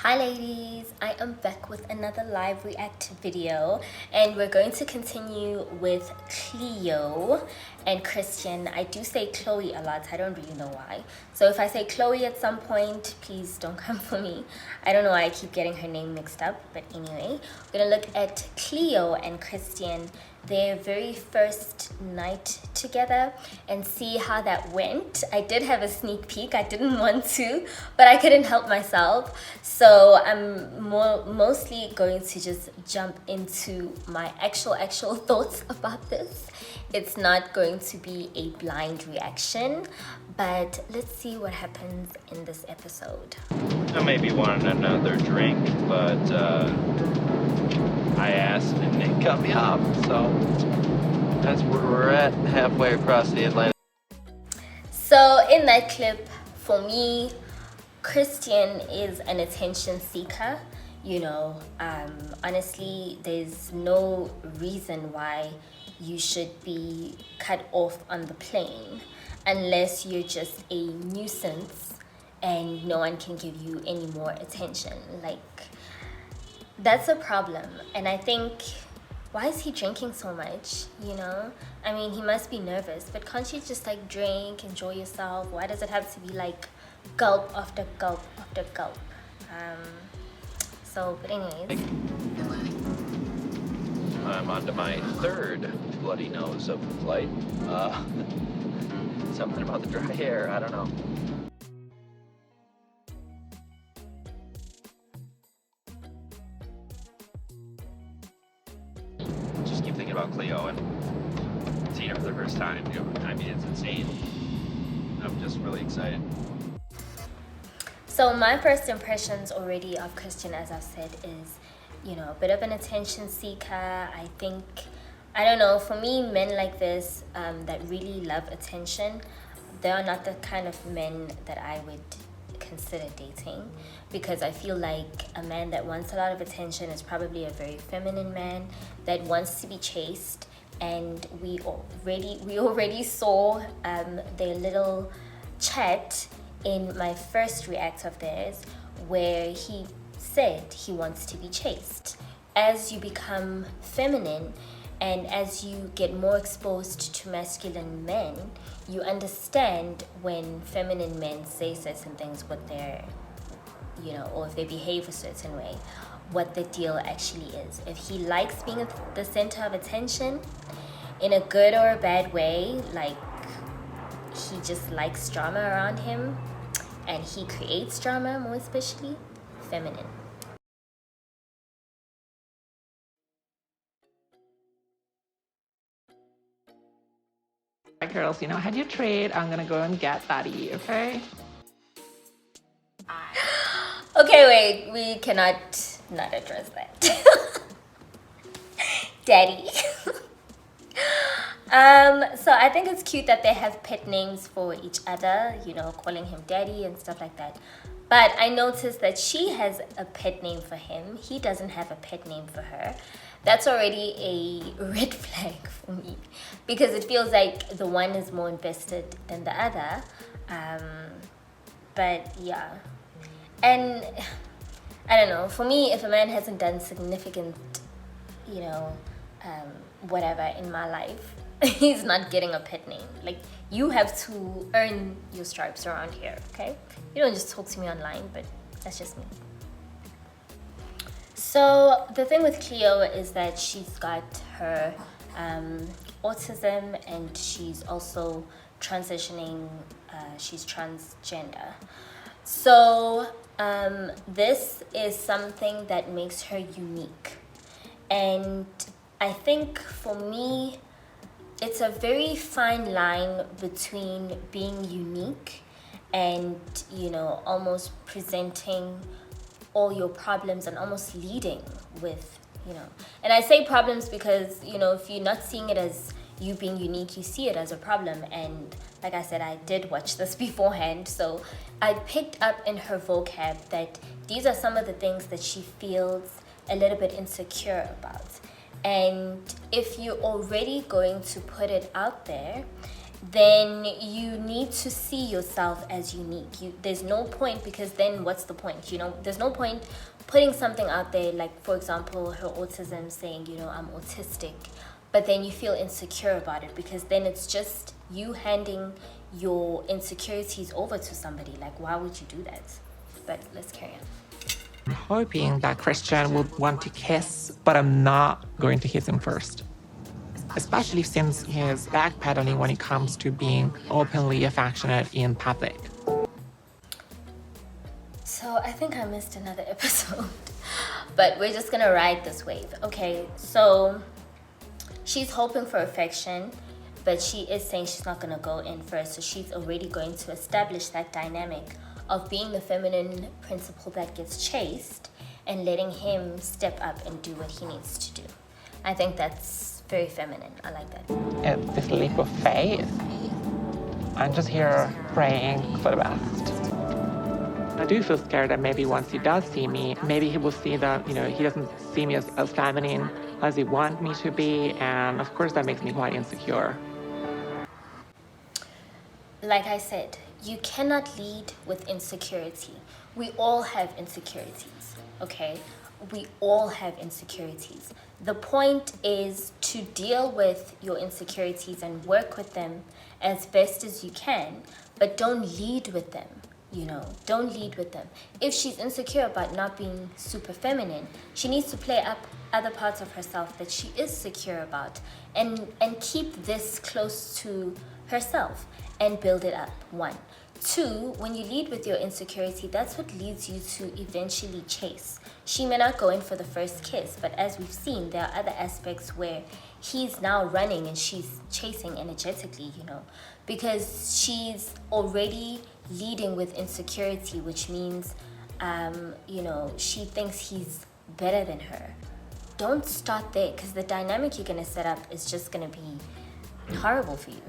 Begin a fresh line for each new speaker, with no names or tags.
Hi ladies, I am back with another live react video and we're going to continue with Cleo and Christian. I do say Chloe a lot, I don't really know why. So if I say Chloe at some point, please don't come for me. I don't know why I keep getting her name mixed up, but anyway, we're gonna look at Cleo and Christian, their very first night together, and see how that went. I did have a sneak peek. I didn't want to, but I couldn't help myself. So I'm mostly going to just jump into my actual thoughts about this. It's not going to be a blind reaction, but let's see what happens in this episode.
I may be wanting another drink, but I asked and they cut me off, so that's where we're at, halfway across the Atlantic.
So in that clip, for me, Christian is an attention seeker. You know, honestly, there's no reason why you should be cut off on the plane unless you're just a nuisance and no one can give you any more attention. Like, that's a problem. And I think, why is he drinking so much, you know? I mean, he must be nervous, but can't you just like drink, enjoy yourself? Why does it have to be like gulp after gulp after gulp? But anyways.
I'm on to my third bloody nose of the flight. Something about the dry hair, I don't know. Just keep thinking about Cleo and seeing her for the first time. You know, I mean, it's insane. I'm just really excited.
So my first impressions already of Christian, as I've said, is, you know, a bit of an attention seeker. I think, I don't know, for me, men like this that really love attention, they are not the kind of men that I would consider dating, because I feel like a man that wants a lot of attention is probably a very feminine man that wants to be chased. And we already saw their little chat in my first react of theirs, where he said he wants to be chased. As you become feminine and as you get more exposed to masculine men, you understand when feminine men say certain things, what they're, you know, or if they behave a certain way, what the deal actually is. If he likes being at the center of attention in a good or a bad way, like he just likes drama around him and he creates drama, more especially feminine.
Right, girls, you know, how do you trade? I'm gonna go and get Daddy, okay?
Okay, wait, we cannot not address that. Daddy. So I think it's cute that they have pet names for each other, you know, calling him daddy and stuff like that. But I noticed that she has a pet name for him. He doesn't have a pet name for her. That's already a red flag for me, because it feels like the one is more invested than the other. But yeah. And I don't know, for me, if a man hasn't done significant, you know, whatever in my life, he's not getting a pet name. Like, you have to earn your stripes around here, okay? You don't just talk to me online, but that's just me. So the thing with Cleo is that she's got her autism, and she's also transitioning, she's transgender. So this is something that makes her unique. And I think for me, it's a very fine line between being unique and, you know, almost presenting all your problems and almost leading with, you know. And I say problems because, you know, if you're not seeing it as you being unique, you see it as a problem. And like I said, I did watch this beforehand, so I picked up in her vocab that these are some of the things that she feels a little bit insecure about. And if you're already going to put it out there, then you need to see yourself as unique. There's no point, because then what's the point? You know, there's no point putting something out there, like for example her autism, saying, you know, I'm autistic, but then you feel insecure about it, because then it's just you handing your insecurities over to somebody. Like, why would you do that? But let's carry on.
I'm hoping that Christian would want to kiss, but I'm not going to kiss him first. Especially since he is backpedaling when it comes to being openly affectionate in public.
So I think I missed another episode, but we're just gonna ride this wave. Okay, so she's hoping for affection, but she is saying she's not gonna go in first. So she's already going to establish that dynamic of being the feminine principal that gets chased and letting him step up and do what he needs to do. I think that's very feminine. I like that.
It's this leap of faith. I'm just here praying for the best. I do feel scared that maybe once he does see me, maybe he will see that, you know, he doesn't see me as feminine as he wants me to be, and of course that makes me quite insecure.
Like I said, you cannot lead with insecurity. We all have insecurities, okay? We all have insecurities. The point is to deal with your insecurities and work with them as best as you can, but don't lead with them, you know? Don't lead with them. If she's insecure about not being super feminine, she needs to play up other parts of herself that she is secure about, and keep this close to herself and build it up. 1. 2, when you lead with your insecurity, that's what leads you to eventually chase. She may not go in for the first kiss, but as we've seen, there are other aspects where he's now running and she's chasing energetically, you know, because she's already leading with insecurity, which means, you know, she thinks he's better than her. Don't start there, because the dynamic you're going to set up is just going to be horrible for you.